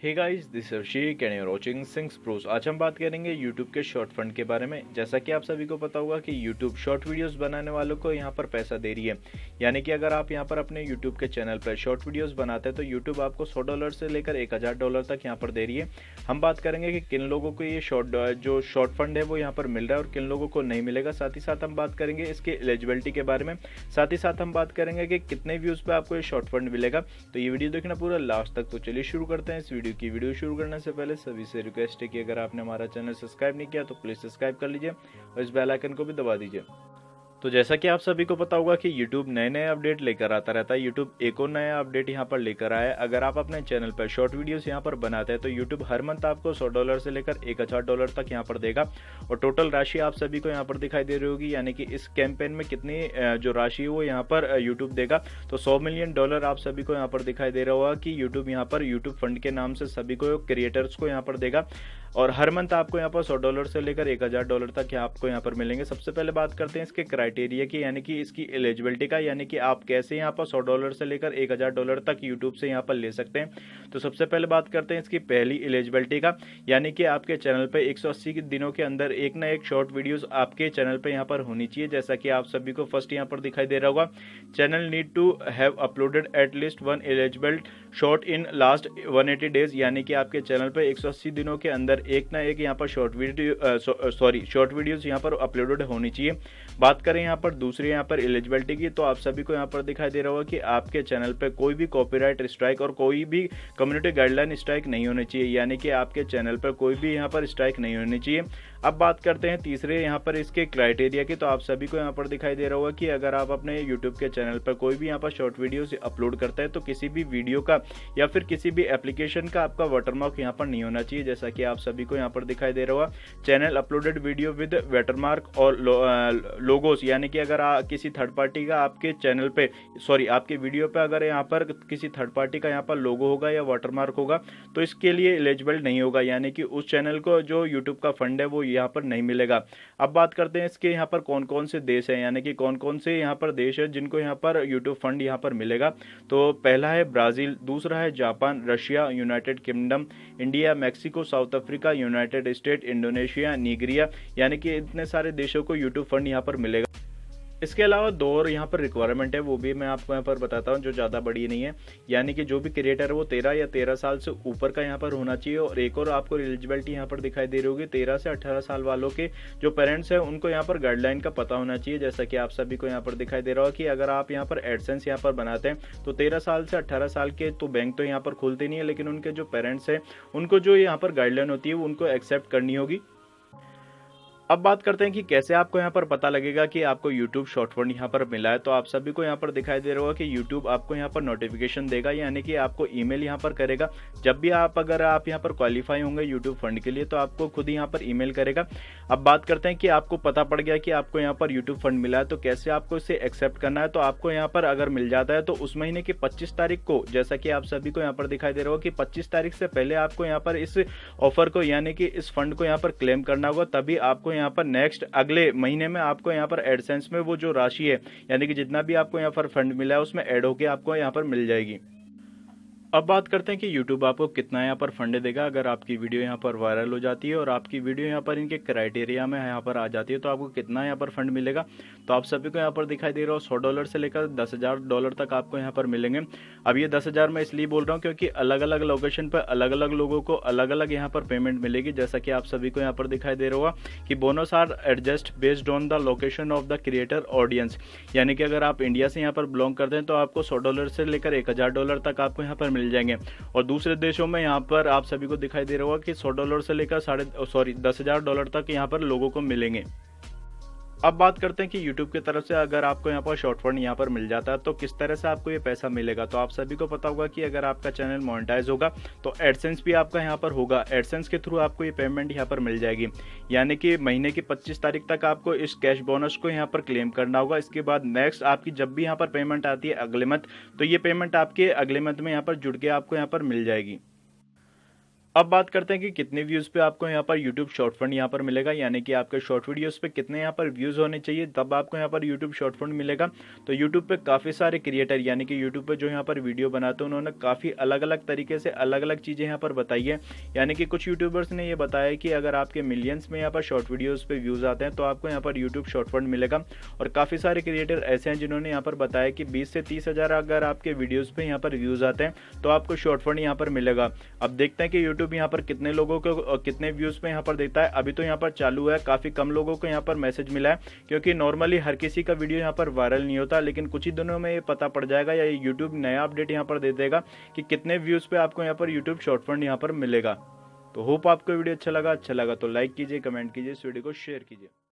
Hey guys, this is Sheikh and you are watching sings pros. आज हम बात करेंगे YouTube के शॉर्ट फंड के बारे में। जैसा कि आप सभी को पता होगा कि YouTube शॉर्ट वीडियोस बनाने वालों को यहाँ पर पैसा दे रही है। यानी कि अगर आप यहाँ पर अपने YouTube के चैनल पर शॉर्ट वीडियोस बनाते हैं तो YouTube आपको $100 से लेकर $1000 तक यहाँ पर दे रही है। हम बात करेंगे कि किन लोगों को ये शॉर्ट फंड है वो यहाँ पर मिल रहा है और किन लोगों को नहीं मिलेगा। साथ ही साथ हम बात करेंगे इसके एलिजिबिलिटी के बारे में। साथ ही साथ हम बात करेंगे कि कितने व्यूज पे आपको ये शॉर्ट फंड मिलेगा। तो ये वीडियो देखना पूरा लास्ट तक। तो चलिए शुरू करते हैं इस वीडियो शुरू करने से पहले सभी से रिक्वेस्ट है कि अगर आपने हमारा चैनल सब्सक्राइब नहीं किया तो प्लीज सब्सक्राइब कर लीजिए और इस बेल आइकन को भी दबा दीजिए। तो जैसा कि आप सभी को पता होगा कि YouTube नए अपडेट लेकर आता रहता है। YouTube एक और नया अपडेट यहाँ पर लेकर आया है। अगर आप अपने चैनल पर शॉर्ट वीडियोस यहाँ पर बनाते हैं तो YouTube हर मंथ आपको $100 से लेकर $1000 तक यहाँ पर देगा और टोटल राशि आप सभी को यहाँ पर दिखाई दे रही होगी। यानी कि इस कैंपेन में कितनी जो राशि है वो यहाँ पर YouTube देगा। तो $100 मिलियन आप सभी को यहाँ पर दिखाई दे रहा होगा कि YouTube यहाँ पर YouTube फंड के नाम से सभी को क्रिएटर्स को यहाँ पर देगा और हर मंथ आपको यहाँ पर $100 से लेकर $1000 तक आपको यहाँ पर मिलेंगे। सबसे पहले बात करते हैं इसके क्राइटेरिया की, यानी कि इसकी एलिजिबिलिटी का, यानी कि आप कैसे यहाँ पर $100 से लेकर $1000 तक यूट्यूब से यहाँ पर ले सकते हैं। तो सबसे पहले बात करते हैं इसकी पहली एलिजिबिलिटी का, यानी कि आपके चैनल पर 180 दिनों के अंदर एक ना एक शॉर्ट वीडियोस आपके चैनल पर यहाँ पर होनी चाहिए। जैसा कि आप सभी को फर्स्ट यहाँ पर दिखाई दे रहा होगा, channel need to have uploaded at least one eligible short in last 180 days, यानी कि आपके चैनल पर 180 दिनों के अंदर एक ना एक यहाँ पर शॉर्ट वीडियोस यहाँ पर अपलोडेड होनी चाहिए। बात करें यहाँ पर दूसरी यहाँ पर एलिजिबिलिटी की, तो आप सभी को यहाँ पर दिखाई दे रहा होगा कि आपके चैनल पे कोई भी कॉपीराइट स्ट्राइक और कोई भी कम्युनिटी गाइडलाइन स्ट्राइक नहीं होनी चाहिए, यानी कि आपके चैनल पर कोई भी यहाँ पर स्ट्राइक नहीं होनी चाहिए। अब बात करते हैं तीसरे यहाँ पर इसके क्राइटेरिया की, तो आप सभी को यहाँ पर दिखाई दे रहा होगा कि अगर आप अपने YouTube के चैनल पर कोई भी यहाँ पर शॉर्ट वीडियो अपलोड करता है तो किसी भी वीडियो का या फिर किसी भी एप्लीकेशन का आपका वाटरमार्क यहाँ पर नहीं होना चाहिए। जैसा कि आप सभी को यहाँ पर दिखाई दे रहा होगा, channel uploaded video with watermark और लोगोस, यानी कि अगर किसी थर्ड पार्टी का आपके चैनल पे आपके वीडियो पे अगर यहाँ पर किसी थर्ड पार्टी का यहाँ पर लोगो होगा या वाटरमार्क होगा तो इसके लिए एलिजिबल नहीं होगा, यानी कि उस चैनल को जो यूट्यूब का फंड है वो यहाँ पर नहीं मिलेगा। अब बात करते हैं इसके यहाँ पर कौन कौन से देश हैं, यानी कि कौन कौन से यहाँ पर देश है जिनको यहाँ पर यूट्यूब फंड यहाँ पर मिलेगा। तो पहला है ब्राजील, दूसरा है Japan, Russia, United kingdom, India, Mexico, south Africa, United state, Indonesia, Nigeria, यानी कि इतने सारे देशों को यूट्यूब फंड यहाँ पर मिलेगा। इसके अलावा दो और यहाँ पर रिक्वायरमेंट है, वो भी मैं आपको यहाँ पर बताता हूँ, जो ज़्यादा बड़ी नहीं है। यानी कि जो भी क्रिएटर है वो 13 या 13 साल से ऊपर का यहाँ पर होना चाहिए। और एक और आपको एलिजिबिलिटी यहाँ पर दिखाई दे रही होगी, 13 से 18 साल वालों के जो पेरेंट्स हैं उनको यहाँ पर गाइडलाइन का पता होना चाहिए। जैसा कि आप सभी को यहाँ पर दिखाई दे रहा हो कि अगर आप यहाँ पर एडसेंस यहाँ पर बनाते हैं तो 13 साल से 18 साल के तो बैंक तो यहाँ पर खुलते नहीं है, लेकिन उनके जो पेरेंट्स हैं उनको जो यहाँ पर गाइडलाइन होती है वो उनको एक्सेप्ट करनी होगी। अब बात करते हैं कि कैसे आपको यहाँ पर पता लगेगा कि आपको YouTube शॉर्ट फंड यहाँ पर मिला है। तो आप सभी को यहाँ पर दिखाई दे रहा होगा कि YouTube आपको यहाँ पर नोटिफिकेशन देगा, यानी कि आपको ईमेल यहाँ पर करेगा। जब भी अगर आप यहाँ पर क्वालिफाई होंगे YouTube फंड के लिए तो आपको खुद ही यहाँ पर ईमेल करेगा। अब बात करते हैं कि आपको पता पड़ गया कि आपको यहाँ पर YouTube फंड मिला है तो कैसे आपको इसे एक्सेप्ट करना है। तो आपको यहाँ पर अगर मिल जाता है तो उस महीने की 25 तारीख को, जैसा कि आप सभी को यहाँ पर दिखाई दे रहा होगा कि 25 तारीख से पहले आपको यहाँ पर इस ऑफर को, यानी कि इस फंड को यहाँ पर क्लेम करना होगा। तभी आपको यहाँ पर नेक्स्ट अगले महीने में आपको यहाँ पर एडसेंस में वो जो राशि है, यानी कि जितना भी आपको यहाँ पर फंड मिला है उसमें ऐड होके आपको यहाँ पर मिल जाएगी। अब बात करते हैं कि YouTube आपको कितना यहाँ पर फंड देगा अगर आपकी वीडियो यहाँ पर वायरल हो जाती है और आपकी वीडियो यहाँ पर इनके क्राइटेरिया में यहाँ पर आ जाती है। तो आपको कितना यहाँ पर फंड मिलेगा, तो आप सभी को यहाँ पर दिखाई दे रहा हो $100 से लेकर $10,000 तक आपको यहाँ पर मिलेंगे। अब ये 10,000 मैं इसलिए बोल रहा हूँ क्योंकि अलग अलग लोकेशन पर अलग अलग लोगों को अलग अलग यहाँ पर पेमेंट मिलेगी। जैसा कि आप सभी को यहाँ पर दिखाई दे रहा होगा कि bonus are adjust based on the location of the creator audience, यानी कि अगर आप इंडिया से यहाँ पर बिलोंग करते हैं तो आपको $100 से लेकर $1000 तक आपको यहाँ पर मिल जाएंगे। और दूसरे देशों में यहाँ पर आप सभी को दिखाई दे रहा होगा कि $100 से लेकर $10,000 तक यहाँ पर लोगों को मिलेंगे। अब बात करते हैं कि YouTube की तरफ से अगर आपको यहाँ पर शॉर्ट फंड यहाँ पर मिल जाता है तो किस तरह से आपको ये पैसा मिलेगा। तो आप सभी को पता होगा कि अगर आपका चैनल मोनेटाइज होगा तो एडसेंस भी आपका यहाँ पर होगा। एडसेंस के थ्रू आपको ये पेमेंट यहाँ पर मिल जाएगी, यानी कि महीने की 25 तारीख तक आपको इस कैश बोनस को यहाँ पर क्लेम करना होगा। इसके बाद नेक्स्ट आपकी जब भी यहाँ पर पेमेंट आती है अगले मंथ, तो ये पेमेंट आपके अगले मंथ में यहाँ पर जुड़ के आपको यहाँ पर मिल जाएगी। अब बात करते हैं कि कितने व्यूज़ पे आपको यहाँ पर यूट्यूब शॉर्ट फंड यहाँ पर मिलेगा, यानी कि आपके शॉर्ट वीडियोस पे कितने यहाँ पर व्यूज़ होने चाहिए तब आपको यहाँ पर यूट्यूब शॉर्ट फंड मिलेगा। तो यूट्यूब पे काफ़ी सारे क्रिएटर यानी कि यूट्यूब पे जो यहाँ पर वीडियो बनाते हैं उन्होंने काफ़ी अलग अलग तरीके से अलग अलग चीज़ें यहाँ पर बताई है। यानी कि कुछ यूट्यूबर्स ने ये बताया कि अगर आपके मिलियंस में यहाँ पर शॉर्ट वीडियोज़ पे व्यूज़ आते हैं तो आपको यहाँ पर यूट्यूब शॉर्ट फंड मिलेगा। और काफ़ी सारे क्रिएटर ऐसे हैं जिन्होंने यहाँ पर बताया कि 20 से 30 हज़ार अगर आपके वीडियोज़ पे यहाँ पर व्यूज़ आते हैं तो आपको शॉर्ट फंड यहाँ पर मिलेगा। अब देखते हैं कि यूट्यूब यहाँ पर कितने लोगों को कितने व्यूज पे यहाँ पर देता है। अभी तो यहाँ पर चालू है, काफी कम लोगों को यहाँ पर मैसेज मिला है, क्योंकि नॉर्मली हर किसी का वीडियो यहाँ पर वायरल नहीं होता, लेकिन कुछ ही दिनों में ये पता पड़ जाएगा या यूट्यूब नया अपडेट यहाँ पर दे देगा कि कितने व्यूज पे आपको यहाँ पर यूट्यूब शॉर्ट फंड यहाँ पर मिलेगा। तो होप आपको वीडियो अच्छा लगा तो लाइक कीजिए, कमेंट कीजिए, इस वीडियो को शेयर कीजिए।